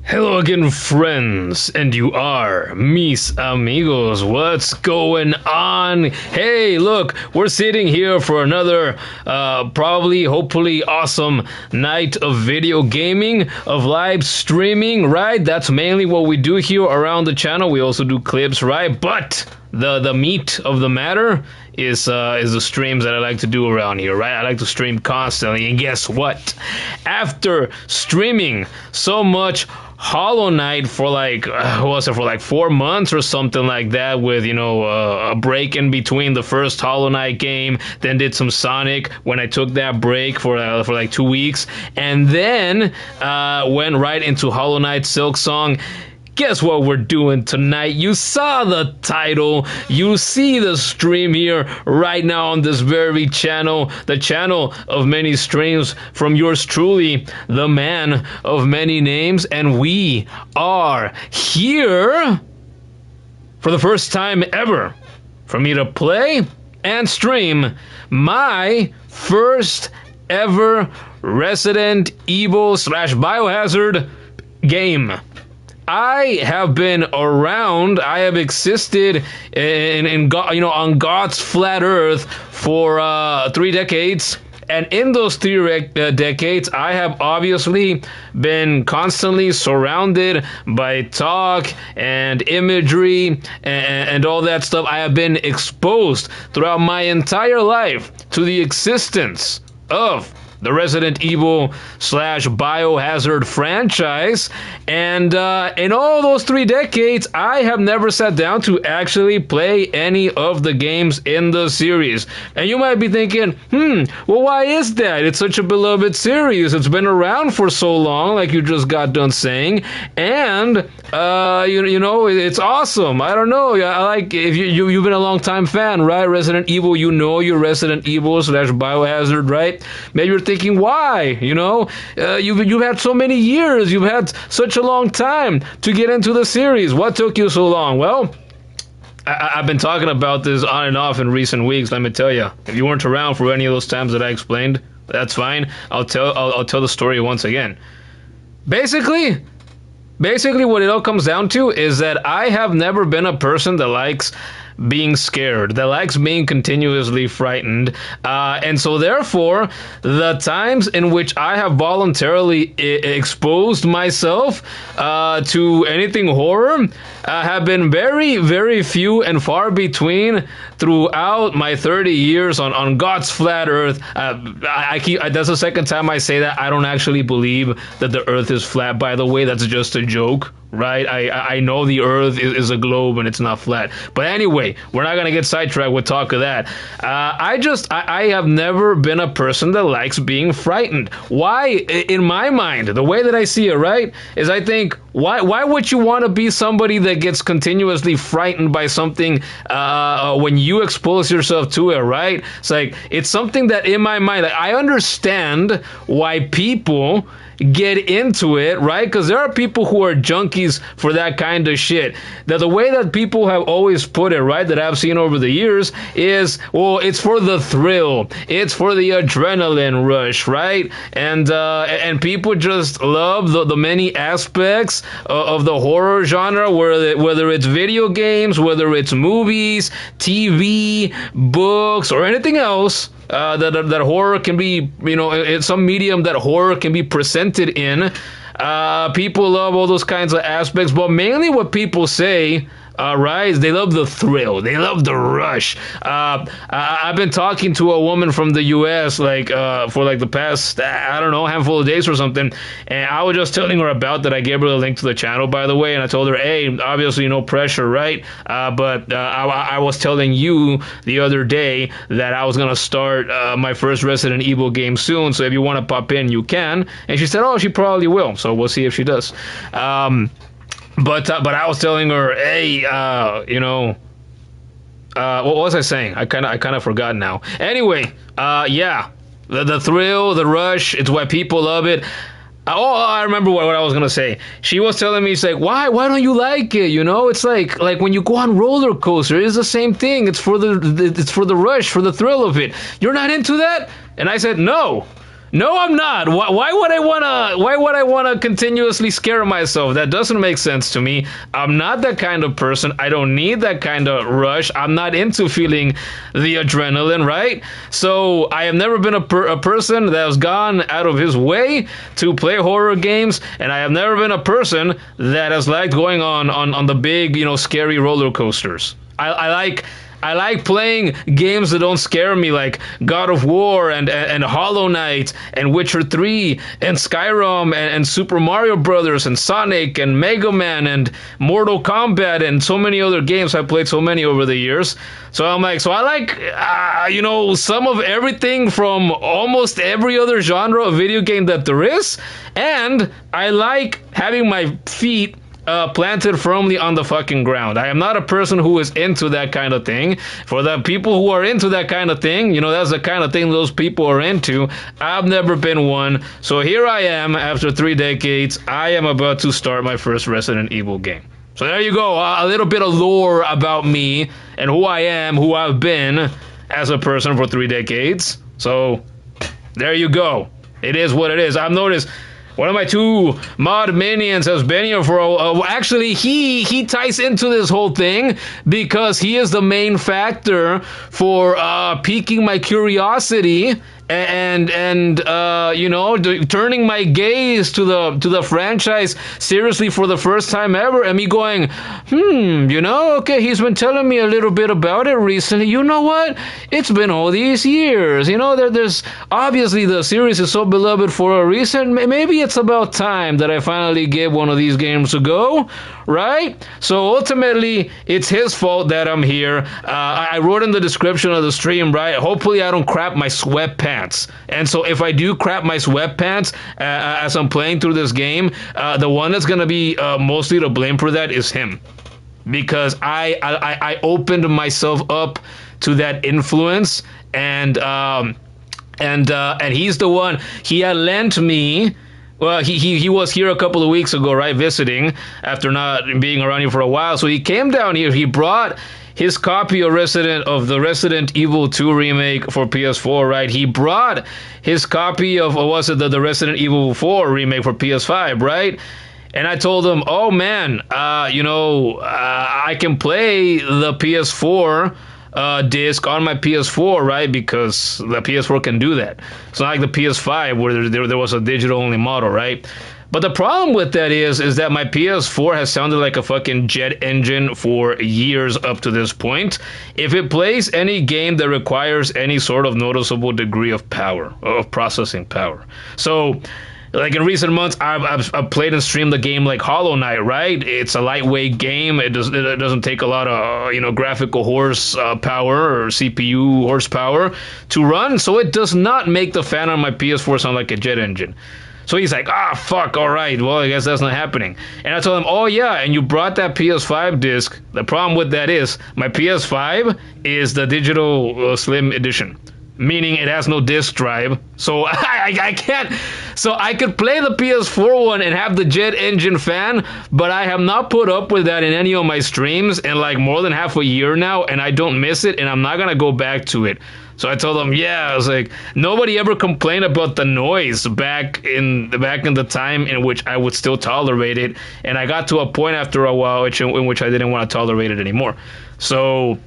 Hello again, friends, and you are mis amigos. What's going on? Hey, look, we're sitting here for another, hopefully awesome night of video gaming, of live streaming, right? That's mainly what we do here around the channel. We also do clips, right? But the meat of the matter is the streams that I like to do around here, right? I like to stream constantly, and guess what? After streaming so much Hollow Knight for like 4 months or something like that, with a break in between the first Hollow Knight game, then did some Sonic when I took that break for like 2 weeks, and then went right into Hollow Knight Silksong. Guess what we're doing tonight? You saw the title. You see the stream here right now on this very channel, the channel of many streams from yours truly, the man of many names, and we are here for the first time ever for me to play and stream my first ever Resident Evil / Biohazard game. I have been around. I have existed on God's flat Earth for 3 decades, and in those 3 decades, I have obviously been constantly surrounded by talk and imagery and all that stuff. I have been exposed throughout my entire life to the existence of the Resident Evil / Biohazard franchise, and in all those 3 decades, I have never sat down to actually play any of the games in the series. And you might be thinking, well, why is that? It's such a beloved series. It's been around for so long, like you just got done saying, and it's awesome. I don't know. I like, if you've been a long time fan, right? Resident Evil, you're Resident Evil / Biohazard, right? Maybe you're thinking, why? You've had so many years, you've had such a long time to get into the series. What took you so long? Well, I've been talking about this on and off in recent weeks. Let me tell you, if you weren't around for any of those times that I explained, that's fine. I'll tell the story once again. Basically, what it all comes down to is that I have never been a person that likes being scared, that likes being continuously frightened, and so therefore the times in which I have voluntarily exposed myself to anything horror have been very, very few and far between throughout my 30 years on God's flat Earth. That's the second time I say that. I don't actually believe that the Earth is flat, by the way. That's just a joke, right? I know the Earth is a globe and it's not flat. But anyway, we're not going to get sidetracked with talk of that. I have never been a person that likes being frightened. Why? In my mind, the way that I see it, right, is I think, why would you want to be somebody that gets continuously frightened by something when you expose yourself to it, right? It's something that in my mind, I understand why people get into it, right? Because there are people who are junkies for that kind of shit. The way that people have always put it, right, that I've seen over the years is, well, it's for the thrill, it's for the adrenaline rush, right? And people just love the many aspects of the horror genre, whether it's video games, whether it's movies, TV, books, or anything else. That horror can be, it's some medium that horror can be presented in. People love all those kinds of aspects, but mainly what people say, right, they love the thrill, they love the rush. I've been talking to a woman from the U.S. for the past, I don't know, handful of days or something, and I was just telling her about that. I gave her the link to the channel, by the way, and I told her, hey, obviously no pressure, right? But I was telling you the other day that I was gonna start my first Resident Evil game soon, so if you want to pop in, you can. And she said, oh, she probably will, so we'll see if she does. But I was telling her, hey, what was I saying? I kind of forgot now. Anyway, yeah, the thrill, the rush, it's why people love it. Oh, I remember what I was gonna say. She was telling me, she's like, why don't you like it? It's like when you go on roller coaster, it's the same thing. It's for the rush, for the thrill of it. You're not into that? And I said, no. No, I'm not. Why would I wanna? Why would I wanna continuously scare myself? That doesn't make sense to me. I'm not that kind of person. I don't need that kind of rush. I'm not into feeling the adrenaline, right? So I have never been a person that has gone out of his way to play horror games, and I have never been a person that has liked going on the big, scary roller coasters. I like playing games that don't scare me, like God of War and Hollow Knight and Witcher 3 and Skyrim and Super Mario Brothers and Sonic and Mega Man and Mortal Kombat and so many other games. I played so many over the years. So I like, some of everything from almost every other genre of video game that there is. And I like having my feet planted firmly on the fucking ground. I am not a person who is into that kind of thing. For the people who are into that kind of thing, that's the kind of thing those people are into. I've never been one. So here I am after 3 decades. I am about to start my first Resident Evil game. So there you go. A little bit of lore about me and who I am, who I've been as a person for 3 decades. So there you go. It is what it is. I've noticed one of my 2 mod minions has been here for actually, he ties into this whole thing because he is the main factor for piquing my curiosity and turning my gaze to the franchise seriously for the first time ever, and me going, okay, he's been telling me a little bit about it recently. You know what? It's been all these years. There's obviously the series is so beloved for a reason. Maybe it's about time that I finally give one of these games a go, right? So ultimately, it's his fault that I'm here. I wrote in the description of the stream, right? Hopefully, I don't crap my sweatpants. And so if I do crap my sweatpants as I'm playing through this game, the one that's going to be mostly to blame for that is him. Because I opened myself up to that influence, and he's the one. He had lent me. Well, he was here a couple of weeks ago, right, visiting after not being around here for a while. So he came down here. He brought his copy of the Resident Evil 2 remake for PS4, right? He brought his copy of, the Resident Evil 4 remake for PS5, right? And I told him, oh man, I can play the PS4 disc on my PS4, right? Because the PS4 can do that. It's not like the PS5 where there was a digital only model, right? But the problem with that is that my PS4 has sounded like a fucking jet engine for years up to this point. If it plays any game that requires any sort of noticeable degree of power, of processing power. So, like in recent months, I've played and streamed the game like Hollow Knight, right? It's a lightweight game. It doesn't take a lot of graphical horsepower or CPU horsepower to run. So it does not make the fan on my PS4 sound like a jet engine. So he's like, fuck, all right, well, I guess that's not happening. And I told him, oh, yeah, and you brought that PS5 disc. The problem with that is my PS5 is the digital slim edition, meaning it has no disc drive. So I can't. So I could play the PS4 one and have the jet engine fan, but I have not put up with that in any of my streams in like more than half a year now, and I don't miss it, and I'm not going to go back to it. So I told them, I was like, nobody ever complained about the noise back in the time in which I would still tolerate it, and I got to a point after a while in which I didn't want to tolerate it anymore. So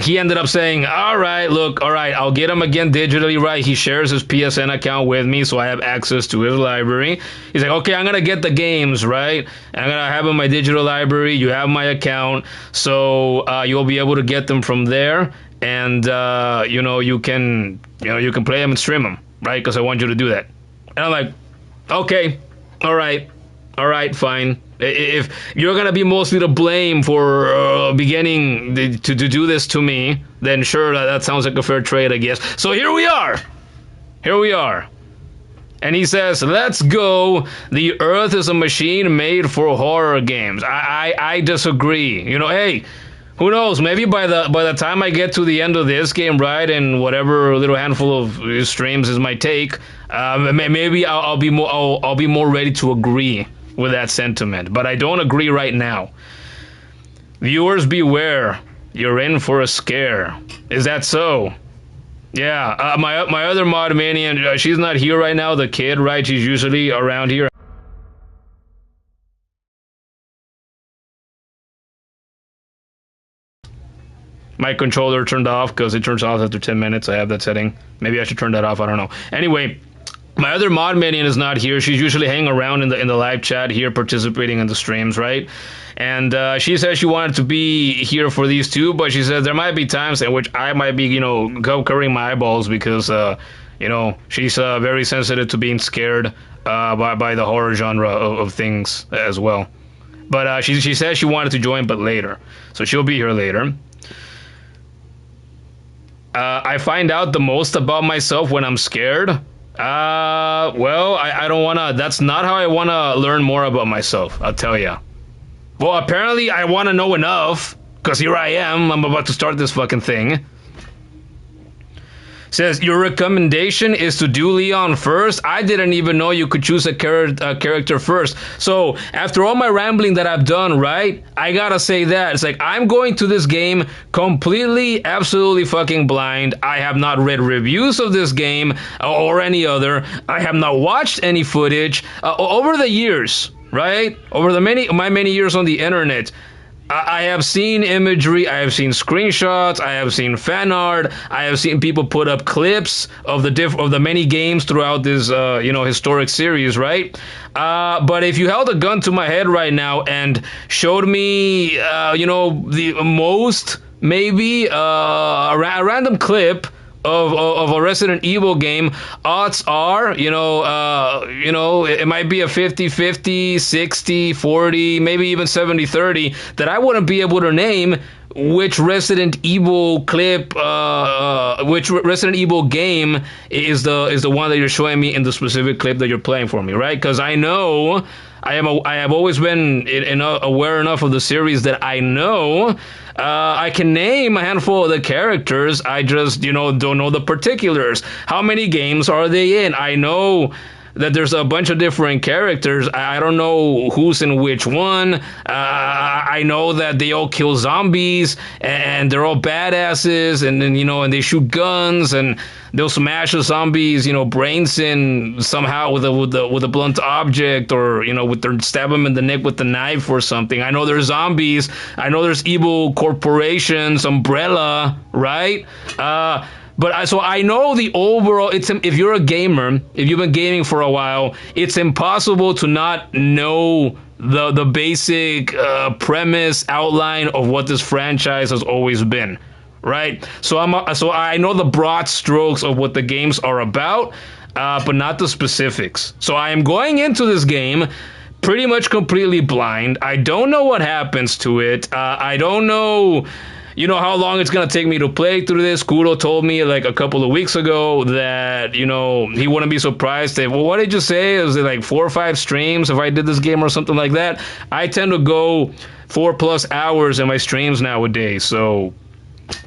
he ended up saying, all right, I'll get him again digitally, right? He shares his PSN account with me, so I have access to his library. He's like, okay, I'm going to get the games, right? And I'm going to have them in my digital library. You have my account, so you'll be able to get them from there. And, you can play them and stream them, right? Because I want you to do that. And I'm like, okay, all right, fine. If you're going to be mostly to blame for beginning to do this to me, then sure, that sounds like a fair trade, I guess. So here we are. And he says, let's go. The Earth is a machine made for horror games. I disagree. Hey, who knows? Maybe by the time I get to the end of this game, right, and whatever little handful of streams is my take, maybe I'll be more ready to agree with that sentiment. But I don't agree right now. Viewers beware, you're in for a scare. Is that so? Yeah, my other mod minion, she's not here right now. The kid, right? She's usually around here. My controller turned off because it turns off after 10 minutes. I have that setting. Maybe I should turn that off. I don't know. Anyway, my other mod minion is not here. She's usually hanging around in the live chat here, participating in the streams, right? And she said she wanted to be here for these two, but she said there might be times in which I might be, covering my eyeballs because, she's very sensitive to being scared by the horror genre of things as well. But she said she wanted to join, but later. So she'll be here later. I find out the most about myself when I'm scared. Well, I don't want to... That's not how I want to learn more about myself, I'll tell ya. Well, apparently I want to know enough, because here I am. I'm about to start this fucking thing. Says, your recommendation is to do Leon first? I didn't even know you could choose a character first. So, after all my rambling that I've done, right? I gotta say that. It's like, I'm going to this game completely, absolutely fucking blind. I have not read reviews of this game or any other. I have not watched any footage. Over the years, right? Over my many years on the internet, I have seen imagery, I have seen screenshots, I have seen fan art, I have seen people put up clips of the many games throughout this historic series, right? But if you held a gun to my head right now and showed me the most maybe a random clip of a Resident Evil game, odds are, it might be a 50-50, 60-40, maybe even 70-30, that I wouldn't be able to name which Resident Evil clip, which Resident Evil game is the one that you're showing me in the specific clip that you're playing for me, right? Because I know I have always been aware enough of the series that I know I can name a handful of the characters. I just don't know the particulars. How many games are they in? I know that there's a bunch of different characters. I don't know who's in which one. I know that they all kill zombies and they're all badasses, and then and they shoot guns and they'll smash a zombie's brains in somehow with a blunt object, or stab them in the neck with a knife or something. I know there's zombies. I know there's evil corporations, Umbrella, right? So I know the overall. If you're a gamer, if you've been gaming for a while, it's impossible to not know the basic premise outline of what this franchise has always been, right? So I know the broad strokes of what the games are about, but not the specifics. So I am going into this game pretty much completely blind. I don't know what happens to it. I don't know how long it's going to take me to play through this. Kuro told me like a couple of weeks ago that, he wouldn't be surprised if, well, what did you say? Is it like 4 or 5 streams if I did this game or something like that? I tend to go 4+ hours in my streams nowadays. So,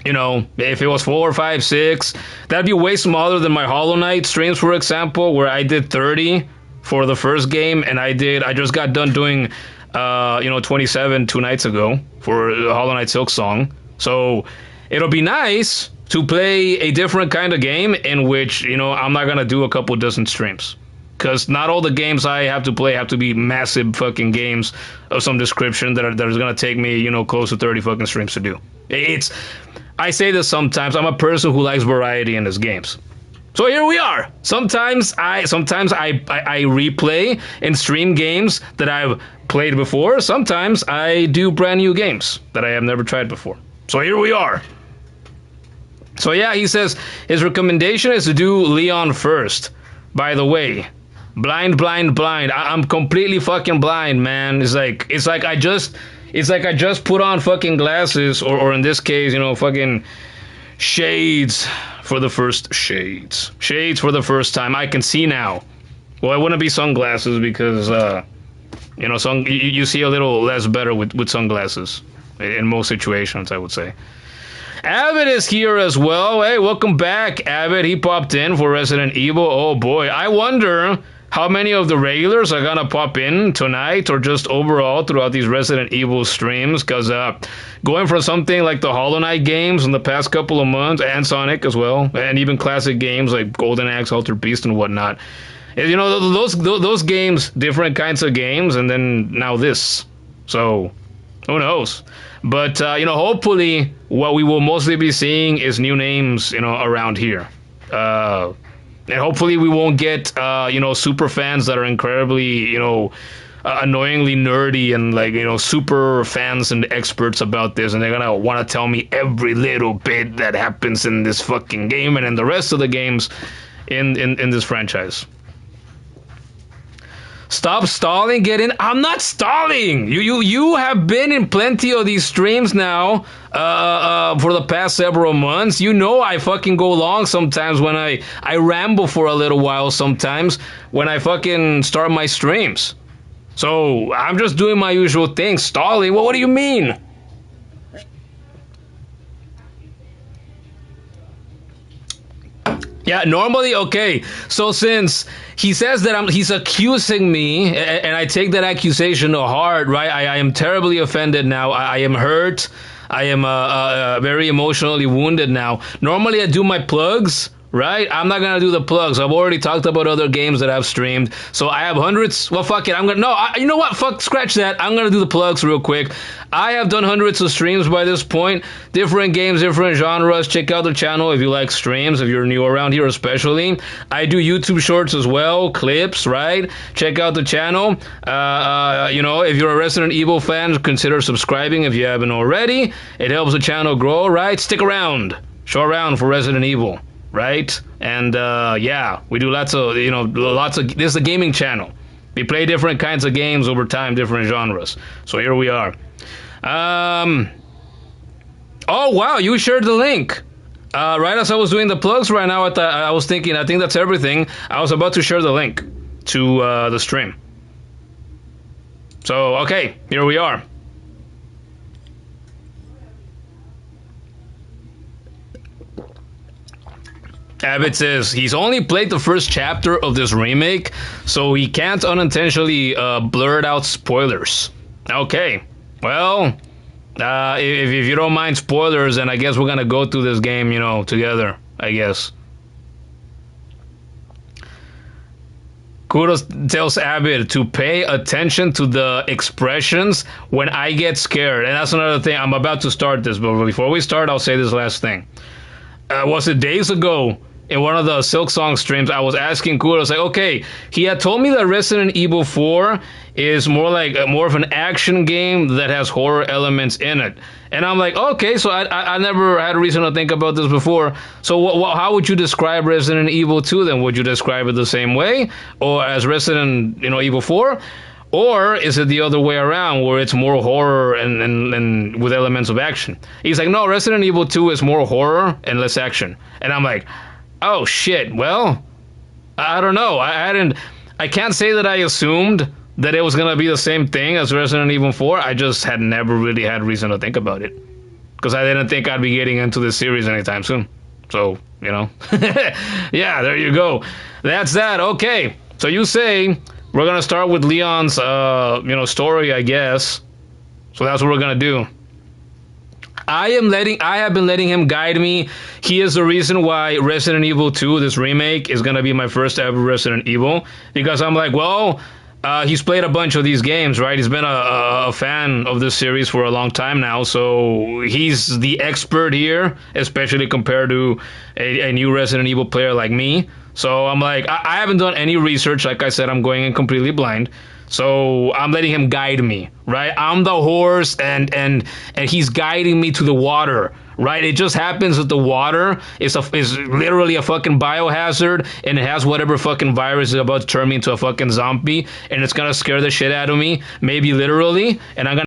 if it was 4 or 5, 6, that'd be way smaller than my Hollow Knight streams, for example, where I did 30 for the first game, and I just got done doing, 27 2 nights ago for Hollow Knight Silksong. So it'll be nice to play a different kind of game in which, I'm not going to do a couple dozen streams. Because not all the games I have to play have to be massive fucking games of some description that are going to take me, close to 30 fucking streams to do. I say this sometimes. I'm a person who likes variety in his games. So here we are. Sometimes I replay and stream games that I've played before. Sometimes I do brand new games that I have never tried before. So here we are. So yeah, he says his recommendation is to do Leon first. By the way, blind. I'm completely fucking blind, man. It's like I just put on fucking glasses, or in this case, fucking shades for the first time. I can see now. Well, it wouldn't be sunglasses because you see a little less better with sunglasses. In most situations, I would say. Abbott is here as well. Hey, welcome back, Abbott. He popped in for Resident Evil. Oh boy, I wonder how many of the regulars are gonna pop in tonight or just overall throughout these Resident Evil streams, because going for something like the Hollow Knight games in the past couple of months, and Sonic as well, and even classic games like Golden Axe, Altered Beast, and whatnot. You know, those games, different kinds of games, and then now this. So, who knows? But, hopefully what we will mostly be seeing is new names, around here. And hopefully we won't get, super fans that are incredibly, annoyingly nerdy and, like, super fans and experts about this, and they're gonna want to tell me every little bit that happens in this fucking game and in the rest of the games in this franchise. Stop stalling, get in. I'm not stalling. You have been in plenty of these streams now for the past several months. You know I fucking go long sometimes when I ramble for a little while sometimes when I fucking start my streams. So I'm just doing my usual thing. Stalling? Well, what do you mean? Yeah, normally, okay. So since he says that he's accusing me, and I take that accusation to heart, right? I am terribly offended now. I am hurt. I am very emotionally wounded now. Normally, I do my plugs, right? I'm not gonna do the plugs. I've already talked about other games that I've streamed, so I have hundreds. Well, fuck it. You know what? Fuck, scratch that. I'm gonna do the plugs real quick. I have done hundreds of streams by this point. Different games, different genres. Check out the channel if you like streams, if you're new around here especially. I do YouTube shorts as well, clips, right? Check out the channel. If you're a Resident Evil fan, consider subscribing if you haven't already. It helps the channel grow, right? Stick around. Show around for Resident Evil. Right? And we do lots of this is a gaming channel. We play different kinds of games over time, different genres. So here we are. Oh wow, you shared the link. Right as I was doing the plugs right now, I was thinking, I think that's everything. I was about to share the link to the stream. So okay, here we are. Abbott says he's only played the first chapter of this remake, so he can't unintentionally blurt out spoilers. Okay, well, if you don't mind spoilers, then I guess we're gonna go through this game, together, I guess. Kuro tells Abbott to pay attention to the expressions when I get scared, and that's another thing. I'm about to start this, but before we start, I'll say this last thing. Was it days ago? In one of the Silk Song streams, I was asking Kuro, I was like, okay, he had told me that Resident Evil 4 is more of an action game that has horror elements in it. And I'm like, okay, so I never had a reason to think about this before. So how would you describe Resident Evil 2 then? Would you describe it the same way? Or as Resident Evil 4? Or is it the other way around, where it's more horror and with elements of action? He's like, no, Resident Evil 2 is more horror and less action. And I'm like, oh shit, well, I don't know. I can't say that I assumed that it was going to be the same thing as Resident Evil 4. I just had never really had reason to think about it. Because I didn't think I'd be getting into this series anytime soon. So, yeah, there you go. That's that. Okay, so you say we're going to start with Leon's, story, I guess. So that's what we're going to do. I have been letting him guide me. He is the reason why Resident Evil 2, this remake, is going to be my first ever Resident Evil. Because I'm like, well, he's played a bunch of these games, right? He's been a fan of this series for a long time now. So he's the expert here, especially compared to a new Resident Evil player like me. So I'm like, I haven't done any research. Like I said, I'm going in completely blind. So I'm letting him guide me, right? I'm the horse, and he's guiding me to the water, right? It just happens that the water is literally a fucking biohazard, and it has whatever fucking virus is about to turn me into a fucking zombie, and it's gonna scare the shit out of me, maybe literally, and I'm gonna